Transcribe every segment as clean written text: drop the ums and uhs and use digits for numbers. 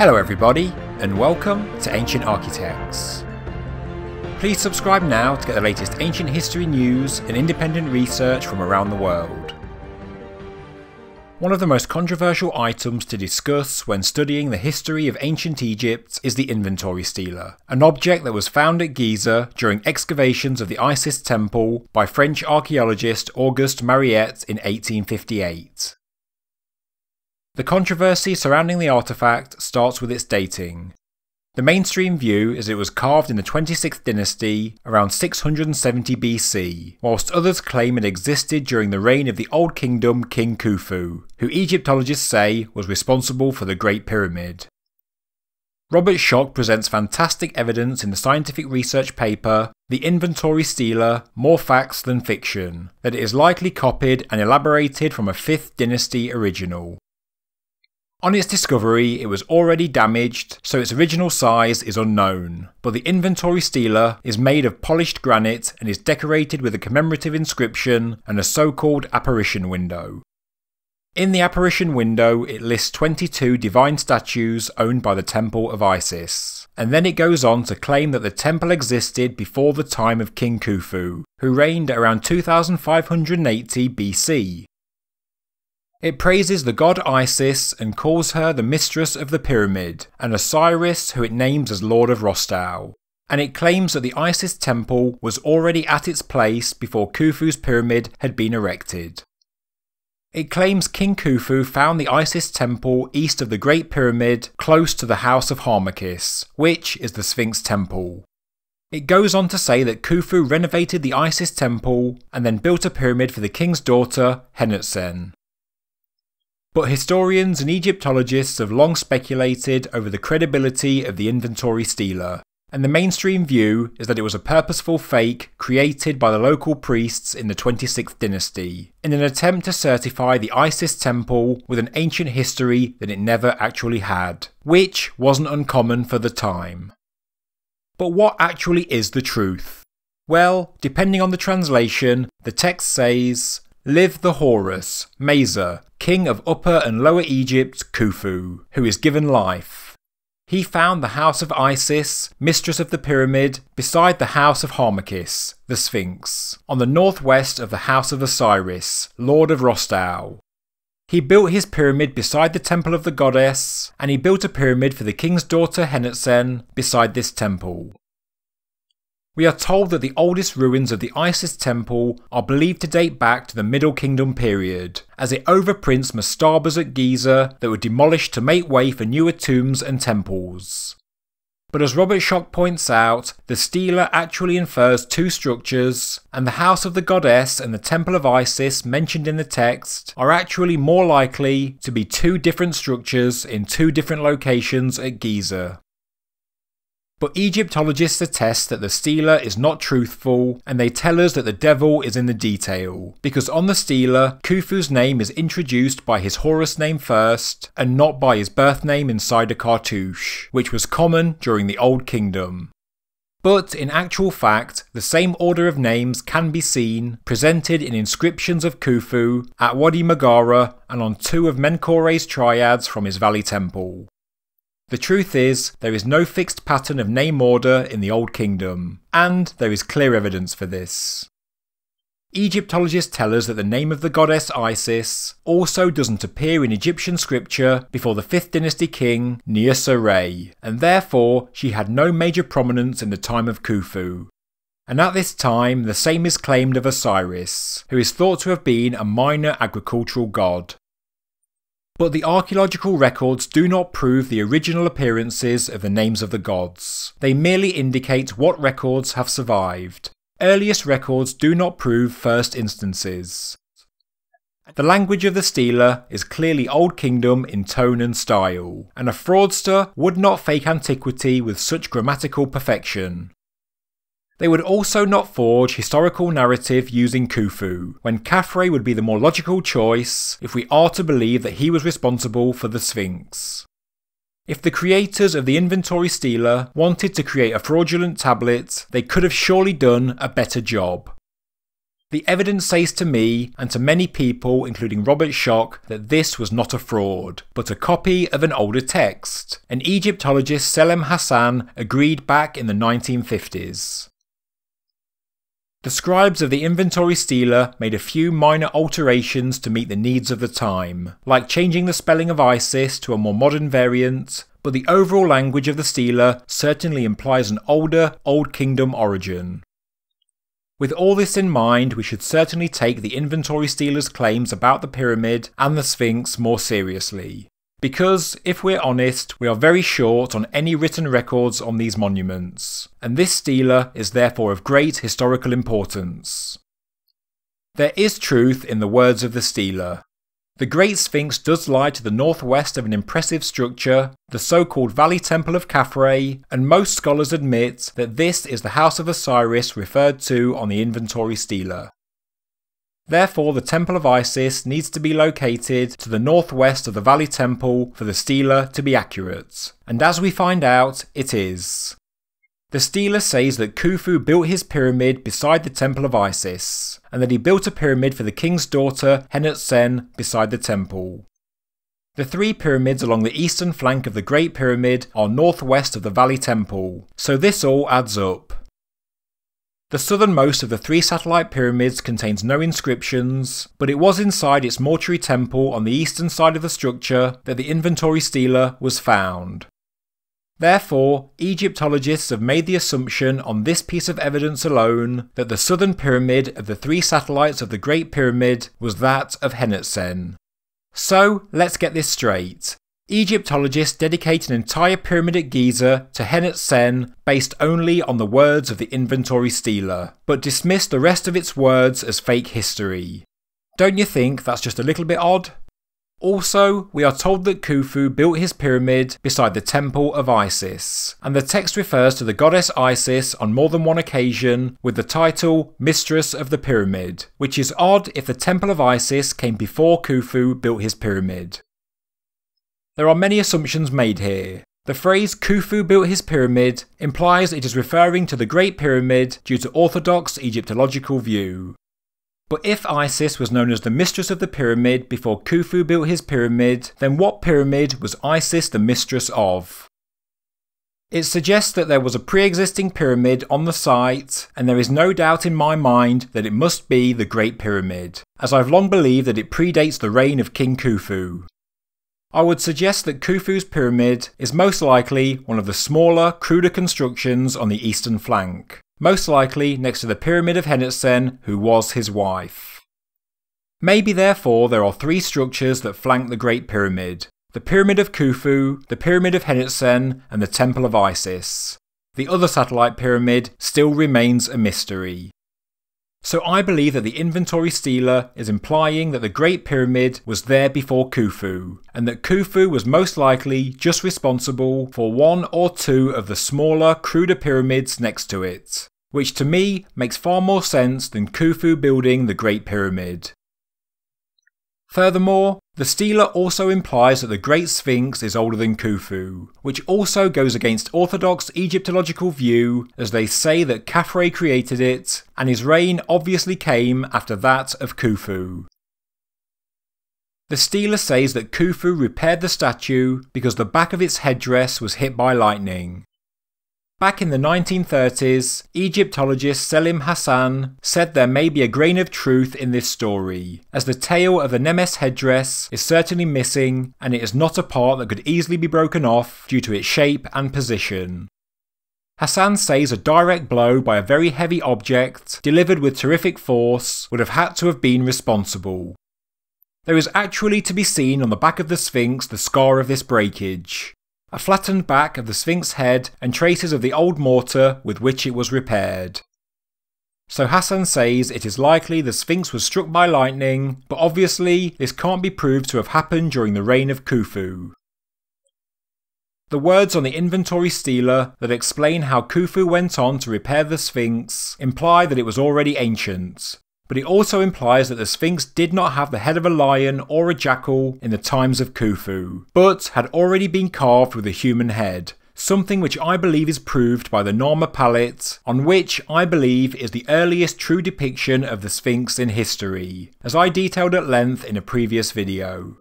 Hello everybody, and welcome to Ancient Architects. Please subscribe now to get the latest ancient history news and independent research from around the world. One of the most controversial items to discuss when studying the history of ancient Egypt is the Inventory Stela, an object that was found at Giza during excavations of the Isis temple by French archaeologist Auguste Mariette in 1858. The controversy surrounding the artifact starts with its dating. The mainstream view is it was carved in the 26th dynasty around 670 BC, whilst others claim it existed during the reign of the Old Kingdom King Khufu, who Egyptologists say was responsible for the Great Pyramid. Robert Schoch presents fantastic evidence in the scientific research paper The Inventory Stela, More Facts Than Fiction, that it is likely copied and elaborated from a 5th dynasty original. On its discovery, it was already damaged, so its original size is unknown, but the Inventory Stela is made of polished granite and is decorated with a commemorative inscription and a so-called apparition window. In the apparition window, it lists 22 divine statues owned by the Temple of Isis, and then it goes on to claim that the temple existed before the time of King Khufu, who reigned around 2580 BC. It praises the god Isis and calls her the mistress of the pyramid, and Osiris, who it names as Lord of Rostau. And it claims that the Isis temple was already at its place before Khufu's pyramid had been erected. It claims King Khufu found the Isis temple east of the Great Pyramid, close to the house of Harmachis, which is the Sphinx temple. It goes on to say that Khufu renovated the Isis temple and then built a pyramid for the king's daughter, Henetsen. But historians and Egyptologists have long speculated over the credibility of the Inventory Stela, and the mainstream view is that it was a purposeful fake created by the local priests in the 26th dynasty, in an attempt to certify the Isis temple with an ancient history that it never actually had, which wasn't uncommon for the time. But what actually is the truth? Well, depending on the translation, the text says, "Live the Horus, Mesa, king of Upper and Lower Egypt, Khufu, who is given life. He found the house of Isis, mistress of the pyramid, beside the house of Harmachis, the Sphinx, on the northwest of the house of Osiris, lord of Rostau. He built his pyramid beside the temple of the goddess, and he built a pyramid for the king's daughter Henetsen beside this temple." We are told that the oldest ruins of the Isis temple are believed to date back to the Middle Kingdom period, as it overprints mastabas at Giza that were demolished to make way for newer tombs and temples. But as Robert Schoch points out, the stela actually infers two structures, and the house of the goddess and the temple of Isis mentioned in the text are actually more likely to be two different structures in two different locations at Giza. But Egyptologists attest that the stela is not truthful, and they tell us that the devil is in the detail, because on the stela, Khufu's name is introduced by his Horus name first, and not by his birth name inside a cartouche, which was common during the Old Kingdom. But in actual fact, the same order of names can be seen, presented in inscriptions of Khufu at Wadi Magara and on two of Menkaureh's triads from his valley temple. The truth is, there is no fixed pattern of name order in the Old Kingdom, and there is clear evidence for this. Egyptologists tell us that the name of the goddess Isis also doesn't appear in Egyptian scripture before the 5th dynasty king Niuserre, and therefore she had no major prominence in the time of Khufu. And at this time, the same is claimed of Osiris, who is thought to have been a minor agricultural god. But the archaeological records do not prove the original appearances of the names of the gods. They merely indicate what records have survived. Earliest records do not prove first instances. The language of the stela is clearly Old Kingdom in tone and style, and a fraudster would not fake antiquity with such grammatical perfection. They would also not forge historical narrative using Khufu, when Khafre would be the more logical choice if we are to believe that he was responsible for the Sphinx. If the creators of the Inventory Stela wanted to create a fraudulent tablet, they could have surely done a better job. The evidence says to me, and to many people including Robert Schoch, that this was not a fraud, but a copy of an older text. An Egyptologist, Selim Hassan, agreed back in the 1950s. The scribes of the Inventory Stela made a few minor alterations to meet the needs of the time, like changing the spelling of Isis to a more modern variant, but the overall language of the Stela certainly implies an older Old Kingdom origin. With all this in mind, we should certainly take the Inventory Stela's claims about the pyramid and the Sphinx more seriously. Because, if we're honest, we are very short on any written records on these monuments, and this stela is therefore of great historical importance. There is truth in the words of the stela. The Great Sphinx does lie to the northwest of an impressive structure, the so-called Valley Temple of Khafre, and most scholars admit that this is the House of Osiris referred to on the Inventory Stela. Therefore, the Temple of Isis needs to be located to the northwest of the Valley Temple for the stela to be accurate, and as we find out, it is. The stela says that Khufu built his pyramid beside the Temple of Isis, and that he built a pyramid for the king's daughter Henut-Sen beside the temple. The three pyramids along the eastern flank of the Great Pyramid are northwest of the Valley Temple, so this all adds up. The southernmost of the three satellite pyramids contains no inscriptions, but it was inside its mortuary temple on the eastern side of the structure that the Inventory Stela was found. Therefore, Egyptologists have made the assumption on this piece of evidence alone that the southern pyramid of the three satellites of the Great Pyramid was that of Henut-Sen. So, let's get this straight. Egyptologists dedicate an entire pyramid at Giza to Henut-Sen based only on the words of the Inventory Stela, but dismiss the rest of its words as fake history. Don't you think that's just a little bit odd? Also, we are told that Khufu built his pyramid beside the Temple of Isis, and the text refers to the goddess Isis on more than one occasion with the title Mistress of the Pyramid, which is odd if the Temple of Isis came before Khufu built his pyramid. There are many assumptions made here. The phrase Khufu built his pyramid implies it is referring to the Great Pyramid due to orthodox Egyptological view. But if Isis was known as the mistress of the pyramid before Khufu built his pyramid, then what pyramid was Isis the mistress of? It suggests that there was a pre-existing pyramid on the site, and there is no doubt in my mind that it must be the Great Pyramid, as I've long believed that it predates the reign of King Khufu. I would suggest that Khufu's pyramid is most likely one of the smaller, cruder constructions on the eastern flank, most likely next to the Pyramid of Henut-Sen, who was his wife. Maybe therefore there are three structures that flank the Great Pyramid: the Pyramid of Khufu, the Pyramid of Henut-Sen, and the Temple of Isis. The other satellite pyramid still remains a mystery. So I believe that the Inventory Stela is implying that the Great Pyramid was there before Khufu, and that Khufu was most likely just responsible for one or two of the smaller, cruder pyramids next to it, which to me makes far more sense than Khufu building the Great Pyramid. Furthermore, the stela also implies that the Great Sphinx is older than Khufu, which also goes against orthodox Egyptological view, as they say that Khafre created it, and his reign obviously came after that of Khufu. The stela says that Khufu repaired the statue because the back of its headdress was hit by lightning. Back in the 1930s, Egyptologist Selim Hassan said there may be a grain of truth in this story, as the tail of the Nemes headdress is certainly missing and it is not a part that could easily be broken off due to its shape and position. Hassan says a direct blow by a very heavy object, delivered with terrific force, would have had to have been responsible. There is actually to be seen on the back of the Sphinx the scar of this breakage. A flattened back of the Sphinx head and traces of the old mortar with which it was repaired. So Hassan says it is likely the Sphinx was struck by lightning, but obviously this can't be proved to have happened during the reign of Khufu. The words on the Inventory Stela that explain how Khufu went on to repair the Sphinx imply that it was already ancient. But it also implies that the Sphinx did not have the head of a lion or a jackal in the times of Khufu, but had already been carved with a human head, something which I believe is proved by the Norma palette, on which I believe is the earliest true depiction of the Sphinx in history, as I detailed at length in a previous video.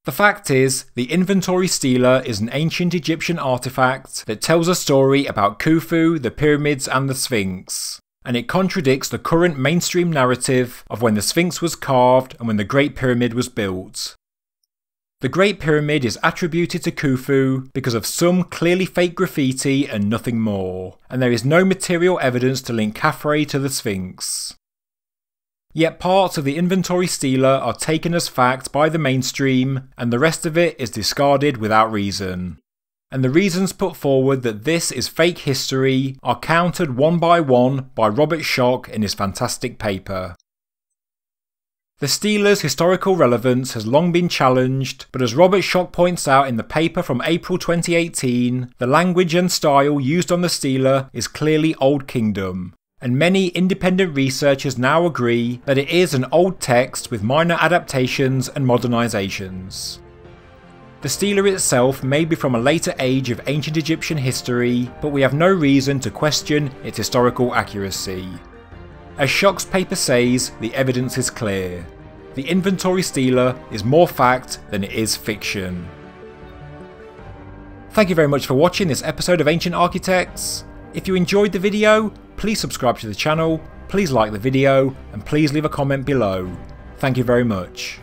The fact is, the Inventory Stela is an ancient Egyptian artifact that tells a story about Khufu, the pyramids and the Sphinx, and it contradicts the current mainstream narrative of when the Sphinx was carved and when the Great Pyramid was built. The Great Pyramid is attributed to Khufu because of some clearly fake graffiti and nothing more, and there is no material evidence to link Khafre to the Sphinx. Yet parts of the Inventory Stela are taken as fact by the mainstream, and the rest of it is discarded without reason. And the reasons put forward that this is fake history are countered one by Robert Schoch in his fantastic paper. The Stela's historical relevance has long been challenged, but as Robert Schoch points out in the paper from April 2018, the language and style used on the Stela is clearly Old Kingdom, and many independent researchers now agree that it is an old text with minor adaptations and modernizations. The Stela itself may be from a later age of ancient Egyptian history, but we have no reason to question its historical accuracy. As Schoch's paper says, the evidence is clear. The Inventory Stela is more fact than it is fiction. Thank you very much for watching this episode of Ancient Architects. If you enjoyed the video, please subscribe to the channel, please like the video, and please leave a comment below. Thank you very much.